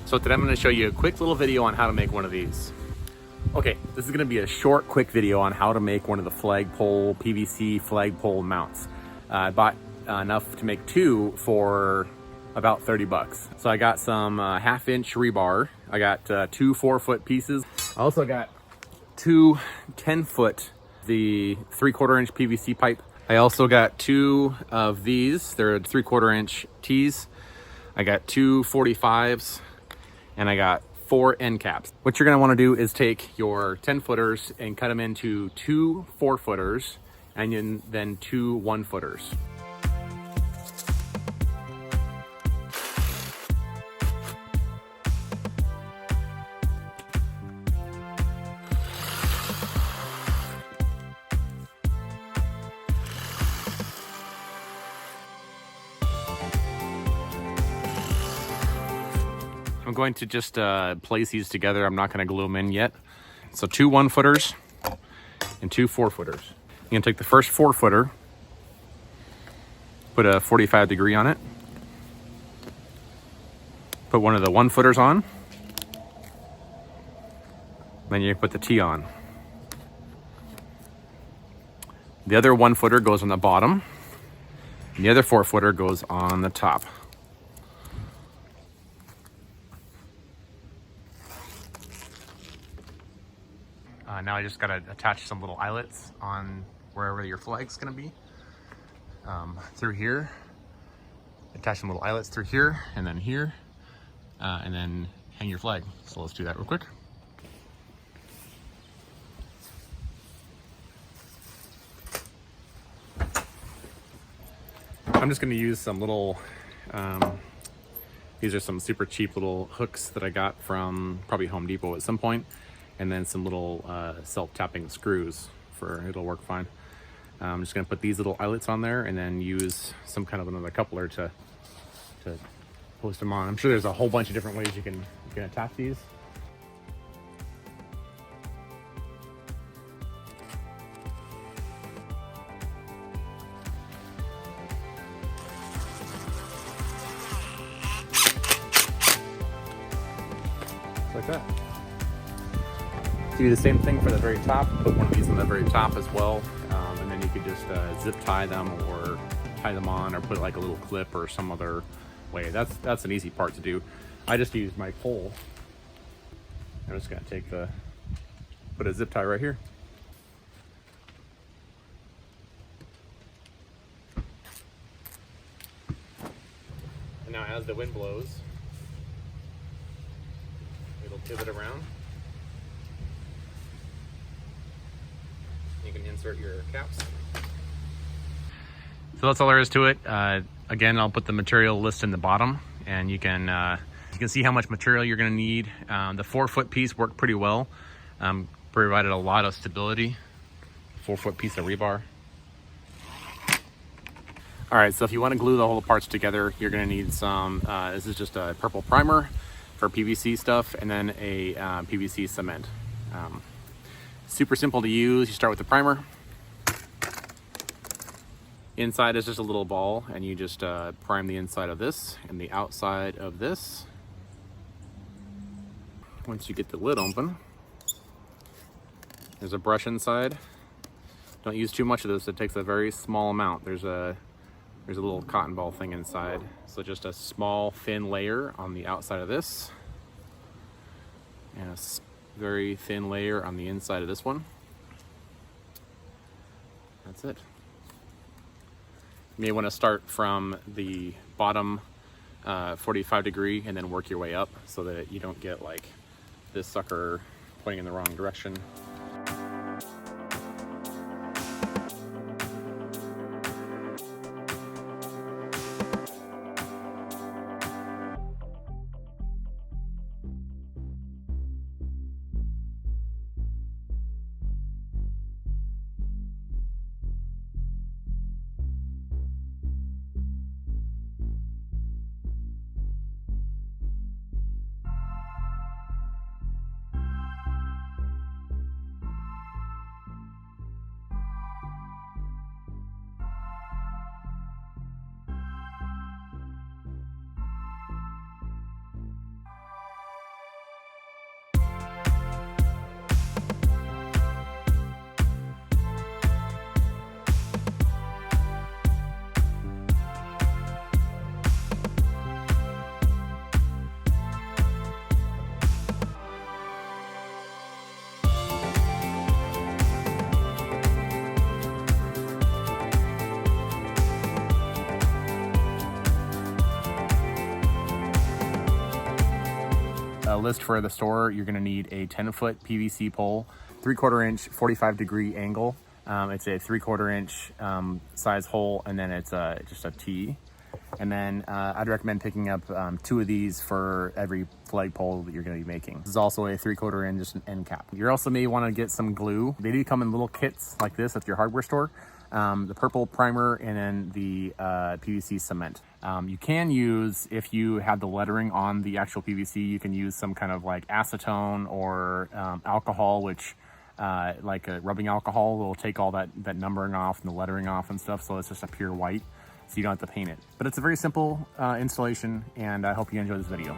So today I'm going to show you a quick little video on how to make one of these. Okay, this is going to be a short, quick video on how to make one of the flagpole, PVC flagpole mounts. I bought enough to make two for about 30 bucks. So I got some 1/2-inch rebar. I got two 4-foot pieces. I also got two 10-foot, the 3/4 inch PVC pipe. I also got two of these. They're 3/4 inch tees. I got two 45s. And I got 4 end caps. What you're gonna wanna do is take your 10-footers and cut them into two 4-footers and then two 1-footers. I'm going to just place these together. I'm not going to glue them in yet. So two 1-footers and two 4-footers. You're going to take the first 4-footer, put a 45-degree on it, put one of the 1-footers on, then you put the T on. The other 1-footer goes on the bottom, and the other 4-footer goes on the top. Now I just gotta attach some little eyelets on wherever your flag's gonna be. Through here, attach some little eyelets through here, and then hang your flag. So let's do that real quick. I'm just gonna use some little, these are some super cheap little hooks that I got from probably Home Depot at some point. And then some little self-tapping screws it'll work fine. I'm just gonna put these little eyelets on there and then use some kind of another coupler to post them on. I'm sure there's a whole bunch of different ways you can attach these. Just like that. Do the same thing for the very top. Put one of these on the very top as well, and then you could just zip tie them or tie them on, or put like a little clip or some other way. That's an easy part to do. I just use my pole. I'm just gonna put a zip tie right here. And now as the wind blows, it'll pivot around. You can insert your caps. So that's all there is to it. Again, I'll put the material list in the bottom, and you can see how much material you're going to need. The 4-foot piece worked pretty well. Provided a lot of stability. 4-foot piece of rebar. All right, so if you want to glue the whole parts together, you're going to need some. This is just a purple primer for PVC stuff, and then a PVC cement. Super simple to use. You start with the primer. Inside is just a little ball, and you just prime the inside of this and the outside of this. Once you get the lid open, there's a brush inside. Don't use too much of this. It takes a very small amount. There's a little cotton ball thing inside. So just a small thin layer on the outside of this, and a very thin layer on the inside of this one. That's it. You may want to start from the bottom 45-degree and then work your way up so that you don't get like this sucker pointing in the wrong direction. list for the store, you're gonna need a 10-foot PVC pole, 3/4 inch, 45-degree angle. It's a 3/4 inch size hole, and then it's just a T. And then I'd recommend picking up 2 of these for every flagpole that you're going to be making. This is also a 3/4 inch end cap. You also may want to get some glue. They do come in little kits like this at your hardware store. The purple primer and then the PVC cement. You can use, if you have the lettering on the actual PVC, you can use some kind of like acetone or alcohol, which like a rubbing alcohol will take all that numbering off and the lettering off and stuff, so it's just a pure white, so you don't have to paint it. But it's a very simple installation, and I hope you enjoy this video.